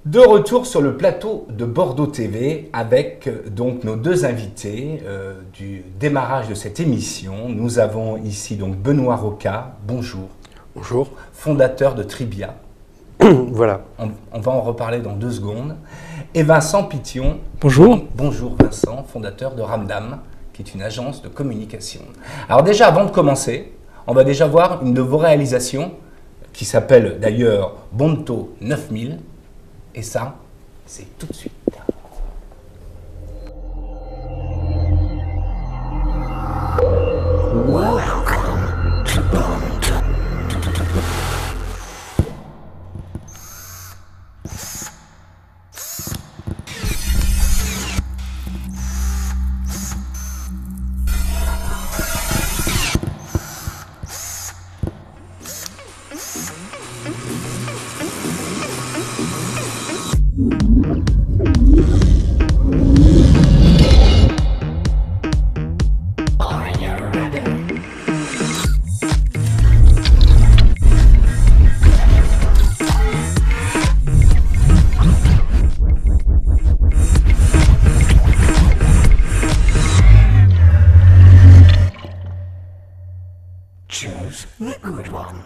De retour sur le plateau de Bordeaux TV avec donc nos deux invités du démarrage de cette émission. Nous avons ici donc Benoît Roca, bonjour. Bonjour. Fondateur de Tribia. Voilà. On va en reparler dans 2 secondes. Et Vincent Pithion. Bonjour. Bonjour Vincent, fondateur de Ramdam, qui est une agence de communication. Alors déjà, avant de commencer, on va déjà voir une de vos réalisations qui s'appelle d'ailleurs Bonto 9000. Et ça, c'est tout de suite. Welcome to Bond. Choose the good one.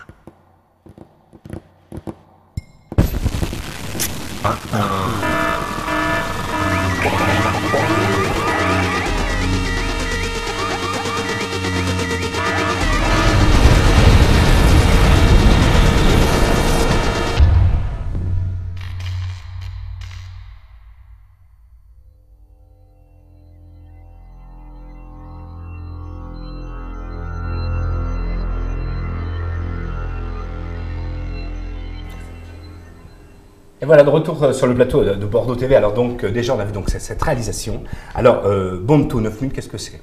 Et voilà, de retour sur le plateau de Bordeaux TV. Alors donc, déjà, on a vu donc cette réalisation. Alors, Bonto 9000, qu'est-ce que c'est?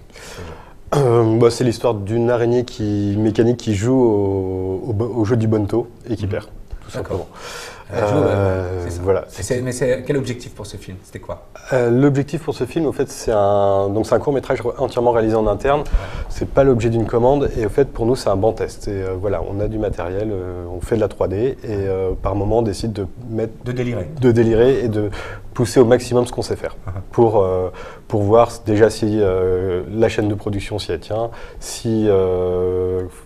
C'est l'histoire d'une araignée mécanique qui joue au jeu du Bonto et qui perd, tout simplement. C'est ça. Voilà. Mais quel objectif pour ce film? C'était quoi? L'objectif pour ce film, au fait, c'est un court-métrage entièrement réalisé en interne. C'est pas l'objet d'une commande et au fait, pour nous, c'est un banc test. Et voilà, on a du matériel, on fait de la 3D et par moment, on décide de délirer et de pousser au maximum ce qu'on sait faire pour voir déjà si la chaîne de production s'y tient,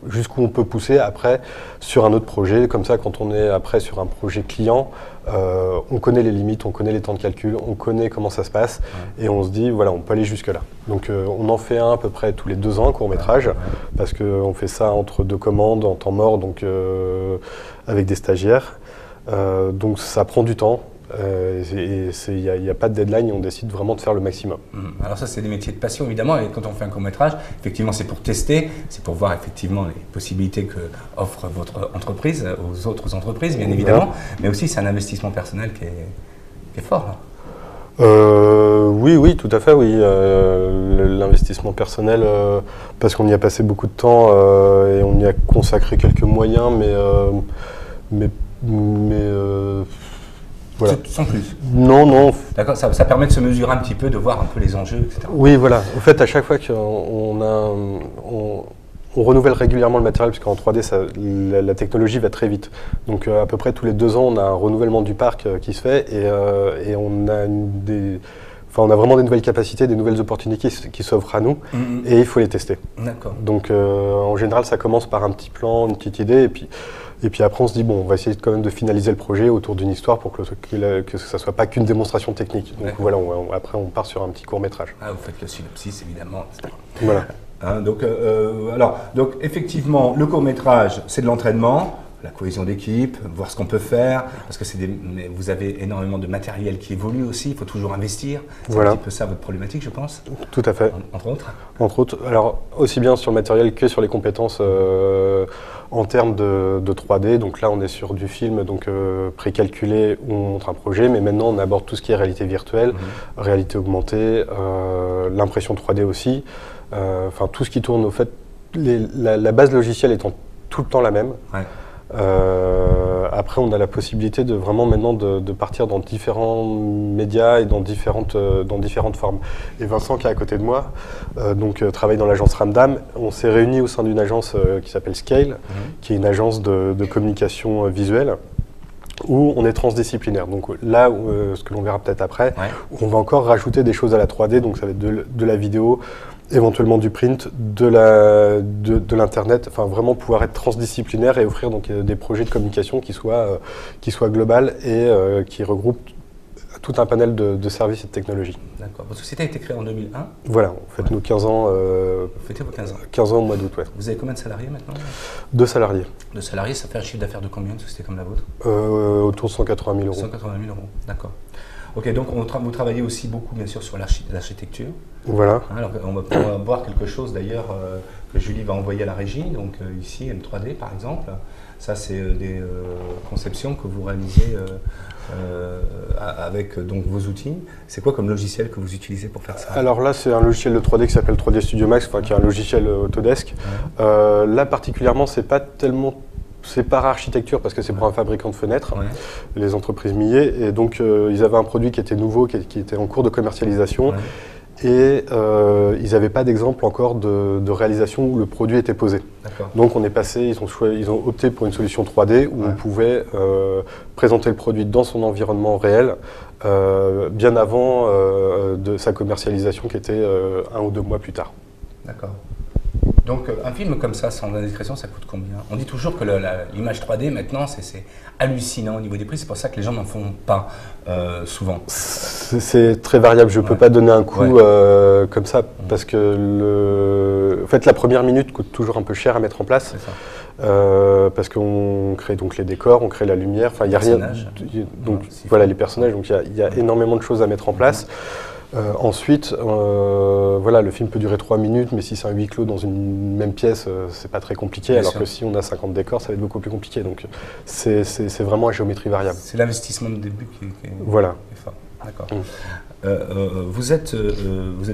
jusqu'où on peut pousser après sur un autre projet. Comme ça, quand on est après sur un projet client, on connaît les limites, on connaît les temps de calcul, on connaît comment ça se passe et on se dit voilà, on peut aller jusque là. Donc on en fait un à peu près tous les 2 ans, court-métrage, parce qu'on fait ça entre 2 commandes en temps mort, donc avec des stagiaires. Donc ça prend du temps. Il n'y a pas de deadline et on décide vraiment de faire le maximum. Alors ça, c'est des métiers de passion, évidemment, et quand on fait un court-métrage, effectivement, c'est pour tester, c'est pour voir effectivement les possibilités que offre votre entreprise aux autres entreprises, bien évidemment, mais aussi c'est un investissement personnel qui est fort, là. Oui, tout à fait, oui. L'investissement personnel, parce qu'on y a passé beaucoup de temps et on y a consacré quelques moyens, mais voilà. Sans plus. Non. D'accord, ça permet de se mesurer un petit peu, de voir un peu les enjeux, etc. Oui, voilà. Au fait, à chaque fois qu'on renouvelle régulièrement le matériel, puisqu'en 3D, la technologie va très vite. Donc à peu près tous les 2 ans, on a un renouvellement du parc qui se fait et on a vraiment des nouvelles capacités, des nouvelles opportunités qui s'offrent à nous et il faut les tester. D'accord. Donc en général, ça commence par un petit plan, une petite idée et puis après, on se dit, bon, on va essayer quand même de finaliser le projet autour d'une histoire pour que ça ne soit pas qu'une démonstration technique. Donc voilà, après, on part sur un petit court-métrage. Ah, vous faites le synopsis, évidemment, etc. Voilà. Donc, effectivement, le court-métrage, c'est de l'entraînement, la cohésion d'équipe, voir ce qu'on peut faire, parce que vous avez énormément de matériel qui évolue aussi, il faut toujours investir. C'est un petit peu ça votre problématique, je pense. Tout à fait. Entre autres. Entre autres. Alors, aussi bien sur le matériel que sur les compétences en termes de 3D. Donc là, on est sur du film précalculé où on montre un projet, mais maintenant, on aborde tout ce qui est réalité virtuelle, réalité augmentée, l'impression 3D aussi. Enfin, tout ce qui tourne, au fait, la base logicielle étant tout le temps la même. Ouais. Après, on a la possibilité de vraiment maintenant de partir dans différents médias et dans différentes formes. Et Vincent, qui est à côté de moi, travaille dans l'agence Ramdam. On s'est réunis au sein d'une agence qui s'appelle Scale, qui est une agence de communication visuelle. où on est transdisciplinaire. Donc là, ce que l'on verra peut-être après, Ouais. où on va encore rajouter des choses à la 3D, donc ça va être de la vidéo, éventuellement du print, de l'internet, enfin vraiment pouvoir être transdisciplinaire et offrir donc des projets de communication qui soient globales et qui regroupent tout un panel de services et de technologies. D'accord. Votre société a été créée en 2001. Voilà, on fête nos 15 ans, Vous fêtez vos 15 ans. 15 ans au mois d'août, ouais. Vous avez combien de salariés maintenant? 2 salariés, De salariés, ça fait un chiffre d'affaires de combien, une société comme la vôtre? autour de 180 000 euros. 180 000 euros, d'accord. Ok, donc vous travaillez aussi beaucoup, bien sûr, sur l'architecture. Voilà. Hein, alors, on va voir quelque chose, d'ailleurs, que Julie va envoyer à la régie. Donc ici, M3D, par exemple. Ça, c'est des conceptions que vous réalisez avec donc, vos outils. C'est quoi comme logiciel que vous utilisez pour faire ça? Alors là, c'est un logiciel de 3D qui s'appelle 3D Studio Max, qui est un logiciel Autodesk. Ouais. Là, particulièrement, c'est pas tellement... C'est par architecture parce que c'est pour un fabricant de fenêtres, Ouais. les entreprises Millet. Et donc, ils avaient un produit qui était nouveau, qui était en cours de commercialisation. Ouais. Et ils n'avaient pas d'exemple encore de réalisation où le produit était posé. D'accord. Donc, on est passé, ils ont opté pour une solution 3D où Ouais. on pouvait présenter le produit dans son environnement réel, bien avant de sa commercialisation qui était 1 ou 2 mois plus tard. D'accord. Donc un film comme ça, sans indiscrétion, ça coûte combien? On dit toujours que l'image 3D maintenant, c'est hallucinant au niveau des prix, c'est pour ça que les gens n'en font pas souvent. C'est très variable, je ne peux Ouais. pas donner un coût Ouais. comme ça, parce que en fait, la première minute coûte toujours un peu cher à mettre en place, C'est ça. parce qu'on crée donc les décors, on crée la lumière, enfin il y a rien. Personnages. Donc Ouais, c'est voilà fou. les personnages, donc il y a énormément de choses à mettre en place. Ensuite, voilà, le film peut durer 3 minutes, mais si c'est un huis clos dans une même pièce, c'est pas très compliqué, Bien alors sûr. que si on a 50 décors, ça va être beaucoup plus compliqué. Donc c'est vraiment à géométrie variable. C'est l'investissement de début qui est Voilà, fort. D'accord. Mm. Vous êtes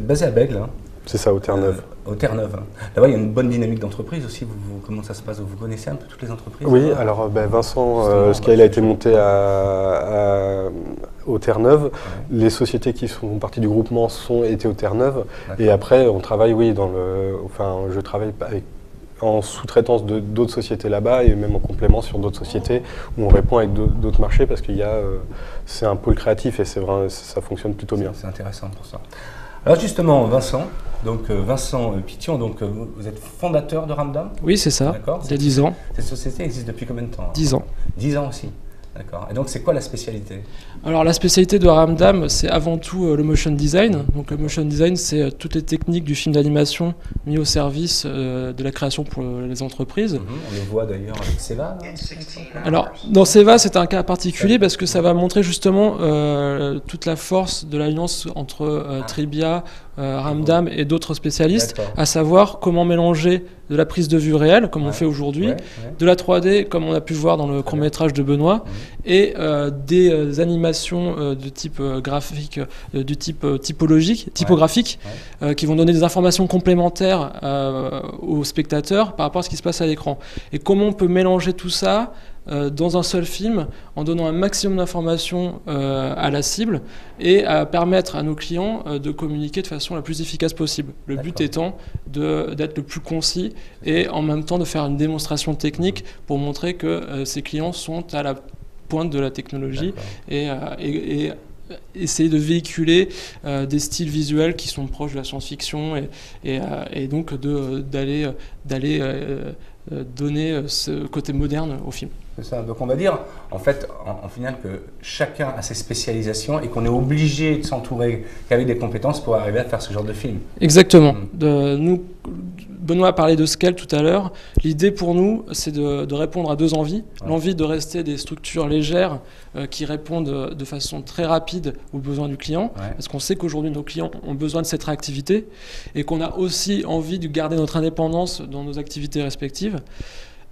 basé à Bègle, hein, c'est ça, au Terre-Neuve. au Terre-Neuve. Hein. Là-bas, il y a une bonne dynamique d'entreprise aussi. Comment ça se passe? Vous connaissez un peu toutes les entreprises? Oui, là-bas? alors Vincent, Justement, Scale a été monté au Terre-Neuve. Ouais. Les sociétés qui font partie du groupement étaient au Terre-Neuve. D'accord. Et après, on travaille, oui, je travaille en sous-traitance d'autres sociétés là-bas et même en complément sur d'autres sociétés où on répond avec d'autres marchés parce qu'il y a, c'est un pôle créatif et c'est vrai, ça fonctionne plutôt bien. C'est intéressant pour ça. Alors justement, Vincent, Pition, vous êtes fondateur de Ramdam? Oui, c'est ça. D'accord. Il y a 10 ans. Cette société existe depuis combien de temps? 10 ans. 10 ans aussi. D'accord. Et donc, c'est quoi la spécialité? Alors la spécialité de Ramdam, c'est avant tout le motion design. Donc le motion design, c'est toutes les techniques du film d'animation mis au service de la création pour les entreprises. On les voit d'ailleurs avec Seva. Là, Alors dans Seva, c'est un cas particulier parce que ça va montrer justement toute la force de l'alliance entre Tribia, Ramdam et d'autres spécialistes, D'accord. à savoir comment mélanger de la prise de vue réelle, comme on Ouais. fait aujourd'hui, Ouais. de la 3D, comme on a pu voir dans le court-métrage de Benoît, et des animations de type graphique, du type typographique, qui vont donner des informations complémentaires aux spectateurs par rapport à ce qui se passe à l'écran. Et comment on peut mélanger tout ça dans un seul film en donnant un maximum d'informations à la cible et à permettre à nos clients de communiquer de façon la plus efficace possible. Le but D'accord. étant d'être le plus concis et en même temps de faire une démonstration technique pour montrer que ces clients sont à la pointe de la technologie et essayer de véhiculer des styles visuels qui sont proches de la science-fiction et donc d'aller donner ce côté moderne au film. C'est ça. Donc on va dire, en fait, en final, que chacun a ses spécialisations et qu'on est obligé de s'entourer qu'avec des compétences pour arriver à faire ce genre de film. Exactement. Benoît a parlé de Scale tout à l'heure. L'idée pour nous, c'est de répondre à deux envies. Ouais. L'envie de rester des structures légères qui répondent de façon très rapide aux besoins du client, Ouais. parce qu'on sait qu'aujourd'hui nos clients ont besoin de cette réactivité et qu'on a aussi envie de garder notre indépendance dans nos activités respectives.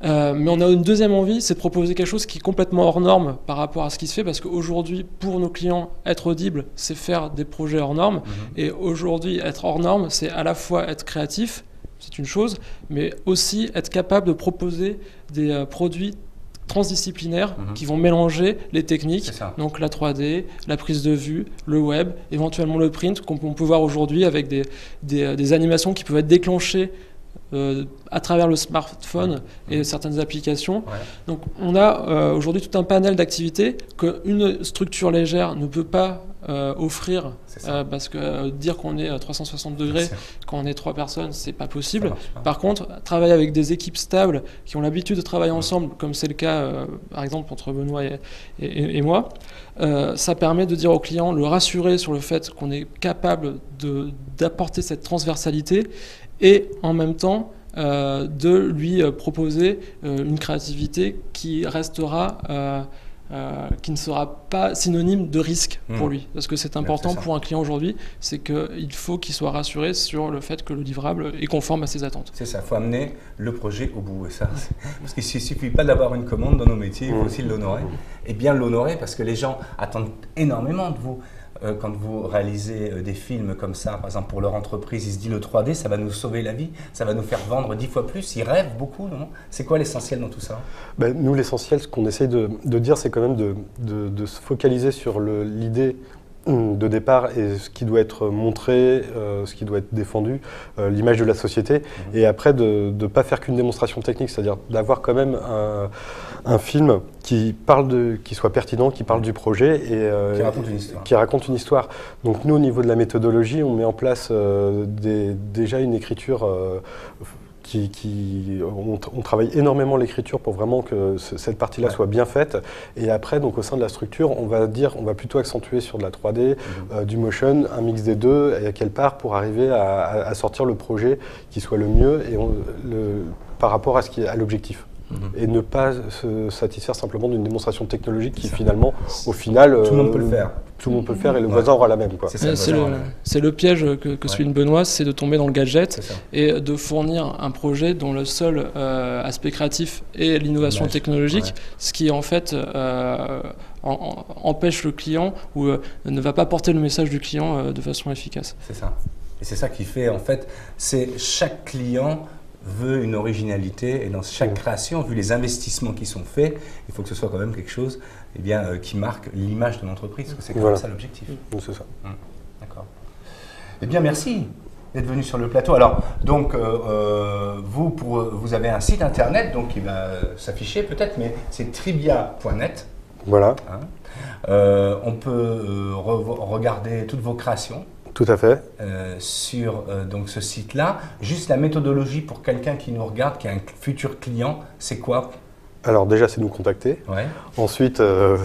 Mais on a une deuxième envie, c'est de proposer quelque chose qui est complètement hors norme par rapport à ce qui se fait, parce qu'aujourd'hui, pour nos clients, être audible, c'est faire des projets hors normes. Et aujourd'hui, être hors norme, c'est à la fois être créatif, c'est une chose, mais aussi être capable de proposer des produits transdisciplinaires qui vont mélanger les techniques, C'est ça. donc la 3D, la prise de vue, le web, éventuellement le print, qu'on peut voir aujourd'hui avec des animations qui peuvent être déclenchées à travers le smartphone et certaines applications. Ouais. Donc on a aujourd'hui tout un panel d'activités qu'une structure légère ne peut pas offrir, C'est ça. parce que dire qu'on est à 360 degrés C'est ça. quand on est 3 personnes, c'est pas Ça possible. marche pas. Par contre, travailler avec des équipes stables qui ont l'habitude de travailler ensemble, comme c'est le cas par exemple entre Benoît et moi, ça permet de dire au client, le rassurer sur le fait qu'on est capable d'apporter cette transversalité et en même temps de lui proposer une créativité qui restera qui ne sera pas synonyme de risque pour lui. Parce que c'est important pour un client aujourd'hui, c'est qu'il faut qu'il soit rassuré sur le fait que le livrable est conforme à ses attentes. C'est ça, il faut amener le projet au bout. Et ça, parce qu'il ne suffit pas d'avoir une commande dans nos métiers, il faut aussi l'honorer. Et bien l'honorer parce que les gens attendent énormément de vous. Quand vous réalisez des films comme ça, par exemple pour leur entreprise, ils se disent le 3D, ça va nous sauver la vie, ça va nous faire vendre 10 fois plus. Ils rêvent beaucoup, non? C'est quoi l'essentiel dans tout ça? Nous, l'essentiel, ce qu'on essaye de dire, c'est quand même de se focaliser sur l'idée de départ et ce qui doit être montré, ce qui doit être défendu, l'image de la société, et après de ne pas faire qu'une démonstration technique, c'est-à-dire d'avoir quand même un film qui soit pertinent, qui parle du projet et qui raconte une histoire. Qui raconte une histoire. Donc nous, au niveau de la méthodologie, on met en place déjà une écriture on travaille énormément l'écriture pour vraiment que cette partie-là soit bien faite. Et après, donc, au sein de la structure, on va plutôt accentuer sur de la 3D, du motion, un mix des deux, et à quelle part pour arriver à sortir le projet qui soit le mieux et par rapport à l'objectif. Et ne pas se satisfaire simplement d'une démonstration technologique qui finalement, au final, tout le monde peut le faire. Tout le monde peut le faire et le voisin aura la même. C'est le piège que souligne Benoît, c'est de tomber dans le gadget et de fournir un projet dont le seul aspect créatif est l'innovation technologique, ce qui en fait empêche le client ou ne va pas porter le message du client de façon efficace. C'est ça. Et c'est ça qui fait, en fait, c'est chaque client veut une originalité et dans chaque création, vu les investissements qui sont faits, il faut que ce soit quand même quelque chose qui marque l'image de l'entreprise, parce que c'est quand même ça l'objectif. C'est ça. D'accord. Eh bien, merci d'être venu sur le plateau. Alors, donc, vous avez un site internet donc, qui va s'afficher peut-être, mais c'est tribia.net. Voilà. On peut regarder toutes vos créations. Tout à fait. Sur donc ce site-là. Juste la méthodologie pour quelqu'un qui nous regarde, qui est un futur client, c'est quoi? Alors déjà, c'est nous contacter. Ouais. Ensuite, la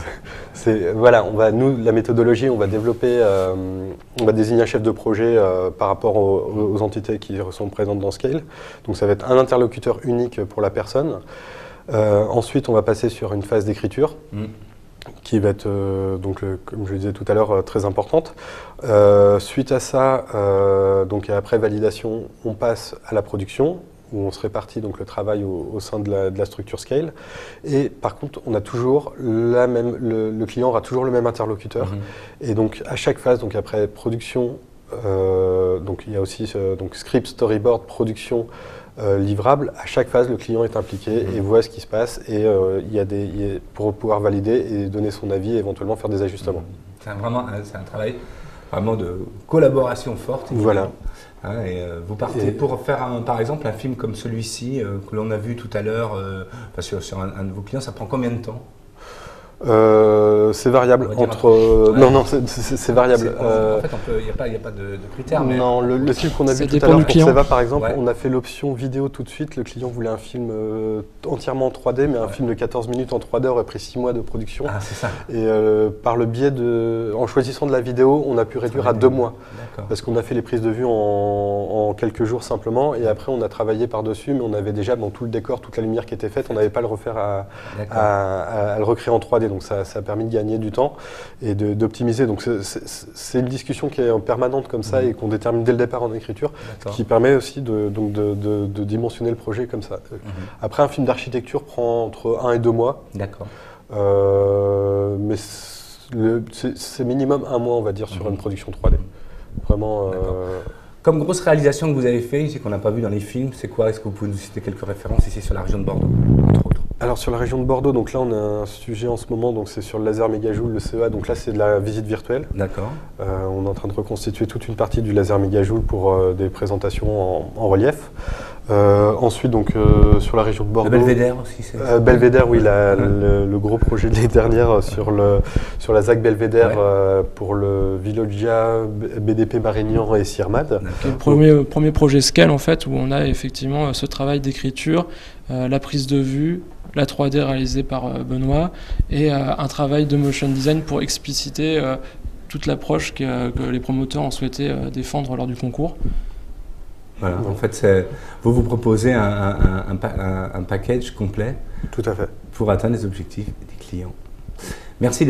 méthodologie, on va développer, on va désigner un chef de projet par rapport aux entités qui sont présentes dans Scale. Donc ça va être un interlocuteur unique pour la personne. Ensuite, on va passer sur une phase d'écriture. Qui va être, comme je le disais tout à l'heure, très importante. Suite à ça, donc après validation, on passe à la production, où on se répartit donc, le travail au sein de la structure Scale. Et par contre, on a toujours le client aura toujours le même interlocuteur. Et donc à chaque phase, donc après production, donc il y a aussi script, storyboard, production, livrable, à chaque phase, le client est impliqué et voit ce qui se passe et pour pouvoir valider et donner son avis et éventuellement faire des ajustements. C'est un travail vraiment de collaboration forte. Voilà. Et vous partez pour faire, par exemple, un film comme celui-ci que l'on a vu tout à l'heure sur un de vos clients, ça prend combien de temps? C'est variable non, c'est variable. En fait, il n'y a pas de critères. Mais... Non, le film qu'on a vu tout à l'heure pour Seva, par exemple, on a fait l'option vidéo tout de suite. Le client voulait un film entièrement en 3D, mais un film de 14 minutes en 3D aurait pris 6 mois de production. Ah, c'est ça. Et par le biais en choisissant de la vidéo, on a pu réduire à 2 mois. Parce qu'on a fait les prises de vue en quelques jours simplement, et après on a travaillé par-dessus, mais on avait déjà tout le décor, toute la lumière qui était faite, on n'avait pas à le refaire à le recréer en 3D. Donc ça a permis de gagner du temps et d'optimiser. Donc c'est une discussion qui est permanente comme ça et qu'on détermine dès le départ en écriture, qui permet aussi de dimensionner le projet comme ça. Après, un film d'architecture prend entre 1 et 2 mois. D'accord. Mais c'est minimum 1 mois, on va dire, sur une production 3D. Vraiment. Comme grosse réalisation que vous avez fait, c'est qu'on n'a pas vu dans les films, c'est quoi? Est-ce que vous pouvez nous citer quelques références ici sur la région de Bordeaux, entre autres? Alors sur la région de Bordeaux, donc là on a un sujet en ce moment, donc c'est sur le laser mégajoule, le CEA, donc là c'est de la visite virtuelle. D'accord. On est en train de reconstituer toute une partie du laser mégajoule pour des présentations en relief. Ensuite, donc, sur la région de Bordeaux. Le Belvédère aussi, c'est Belvédère, oui, le gros projet de l'année dernière sur la ZAC Belvédère pour le Villogia, BDP Marignan et Sirmad. Le premier projet Scale, en fait, où on a effectivement ce travail d'écriture, la prise de vue, la 3D réalisée par Benoît, et un travail de motion design pour expliciter toute l'approche que les promoteurs ont souhaité défendre lors du concours. Voilà, en fait, vous proposez un package complet Tout à fait. pour atteindre les objectifs des clients. Merci.